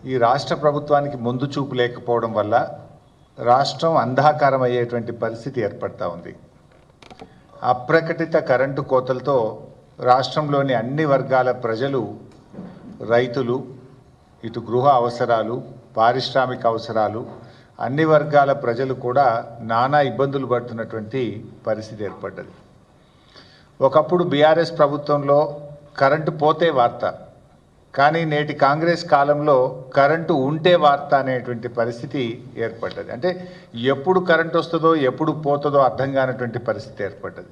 ఈ రాష్ట్ర ప్రభుత్వానికి ముందు చూపు లేకపోవడం వల్ల రాష్ట్రం అంధాకారం అయ్యేటువంటి పరిస్థితి ఏర్పడతా ఉంది. అప్రకటిత కరెంటు కోతలతో రాష్ట్రంలోని అన్ని వర్గాల ప్రజలు, రైతులు, ఇటు గృహ అవసరాలు, పారిశ్రామిక అవసరాలు, అన్ని వర్గాల ప్రజలు కూడా నానా ఇబ్బందులు పడుతున్నటువంటి పరిస్థితి ఏర్పడ్డది. ఒకప్పుడు బీఆర్ఎస్ ప్రభుత్వంలో కరెంటు పోతే వార్త, కానీ నేటి కాంగ్రెస్ కాలంలో కరెంటు ఉంటే వార్త అనేటువంటి పరిస్థితి ఏర్పడ్డది. అంటే ఎప్పుడు కరెంటు వస్తుందో ఎప్పుడు పోతుందో అర్థం కానటువంటి పరిస్థితి ఏర్పడ్డది.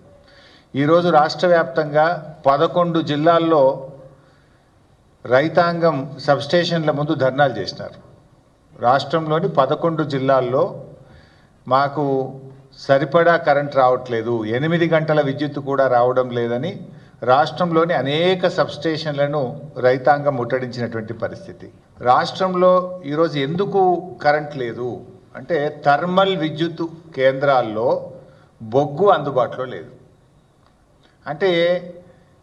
ఈరోజు రాష్ట్ర వ్యాప్తంగా 11 జిల్లాల్లో రైతాంగం సబ్స్టేషన్ల ముందు ధర్నాలు చేసినారు. రాష్ట్రంలోని 11 జిల్లాల్లో మాకు సరిపడా కరెంట్ రావట్లేదు, 8 గంటల విద్యుత్ కూడా రావడం లేదని రాష్ట్రంలోని అనేక సబ్స్టేషన్లను రైతాంగం ముట్టడించినటువంటి పరిస్థితి. రాష్ట్రంలో ఈరోజు ఎందుకు కరెంట్ లేదు అంటే థర్మల్ విద్యుత్ కేంద్రాల్లో బొగ్గు అందుబాటులో లేదు. అంటే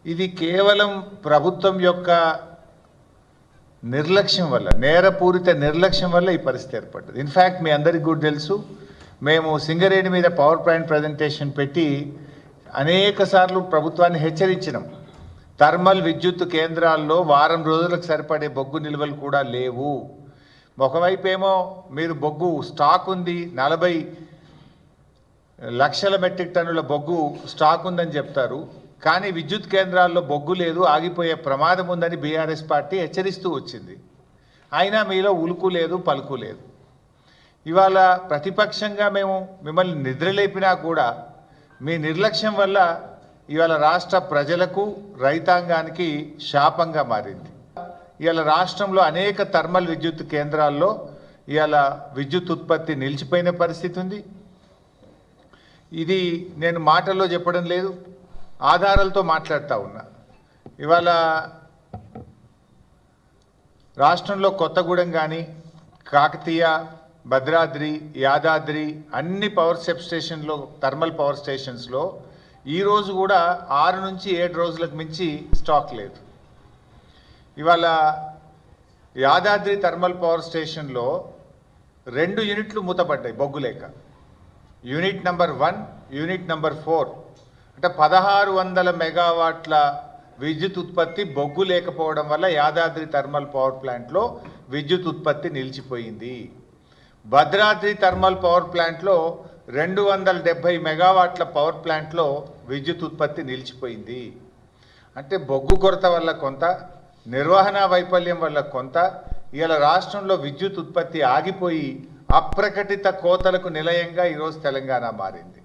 ఇది కేవలం ప్రభుత్వం యొక్క నిర్లక్ష్యం వల్ల, నేరపూరిత నిర్లక్ష్యం వల్ల ఈ పరిస్థితి ఏర్పడ్డది. ఇన్ఫ్యాక్ట్ మీ అందరికీ కూడా తెలుసు, మేము సింగరేణి మీద పవర్ పాయింట్ ప్రజెంటేషన్ పెట్టి అనేక సార్లు ప్రభుత్వాన్ని హెచ్చరించినాం. థర్మల్ విద్యుత్ కేంద్రాల్లో వారం రోజులకు సరిపడే బొగ్గు నిల్వలు కూడా లేవు. ఒకవైపు ఏమో మీరు బొగ్గు స్టాక్ ఉంది, 40 లక్షల మెట్రిక్ టన్నుల బొగ్గు స్టాక్ ఉందని చెప్తారు, కానీ విద్యుత్ కేంద్రాల్లో బొగ్గు లేదు, ఆగిపోయే ప్రమాదం ఉందని బీఆర్ఎస్ పార్టీ హెచ్చరిస్తూ వచ్చింది. అయినా మీలో ఉలుకు లేదు, పలుకు లేదు. ఇవాళ ప్రతిపక్షంగా మేము మిమ్మల్ని నిద్రలేపినా కూడా మీ నిర్లక్ష్యం వల్ల ఇవాళ రాష్ట్ర ప్రజలకు, రైతాంగానికి శాపంగా మారింది. ఇవాళ రాష్ట్రంలో అనేక థర్మల్ విద్యుత్ కేంద్రాల్లో ఇవాళ విద్యుత్ ఉత్పత్తి నిలిచిపోయిన పరిస్థితి ఉంది. ఇది నేను మాటల్లో చెప్పడం లేదు, ఆధారాలతో మాట్లాడుతూ ఉన్నా. ఇవాళ రాష్ట్రంలో కొత్తగూడెం కానీ, కాకతీయ, భద్రాద్రి, యాదాద్రి అన్ని పవర్ సబ్స్టేషన్లో, థర్మల్ పవర్ స్టేషన్స్లో ఈరోజు కూడా 6 నుంచి 7 రోజులకు మించి స్టాక్ లేదు. ఇవాళ యాదాద్రి థర్మల్ పవర్ స్టేషన్లో 2 యూనిట్లు మూతపడ్డాయి బొగ్గు లేక. యూనిట్ నెంబర్ 1, యూనిట్ నెంబర్ 4, అంటే 1600 మెగావాట్ల విద్యుత్ ఉత్పత్తి బొగ్గు లేకపోవడం వల్ల యాదాద్రి థర్మల్ పవర్ ప్లాంట్లో విద్యుత్ ఉత్పత్తి నిలిచిపోయింది. భద్రాద్రి థర్మల్ పవర్ ప్లాంట్లో 270 మెగావాట్ల పవర్ ప్లాంట్లో విద్యుత్ ఉత్పత్తి నిలిచిపోయింది. అంటే బొగ్గు కొరత వల్ల కొంత, నిర్వహణ వైఫల్యం వల్ల కొంత, ఇవాళ రాష్ట్రంలో విద్యుత్ ఉత్పత్తి ఆగిపోయి అప్రకటిత కోతలకు నిలయంగా ఈరోజు తెలంగాణ మారింది.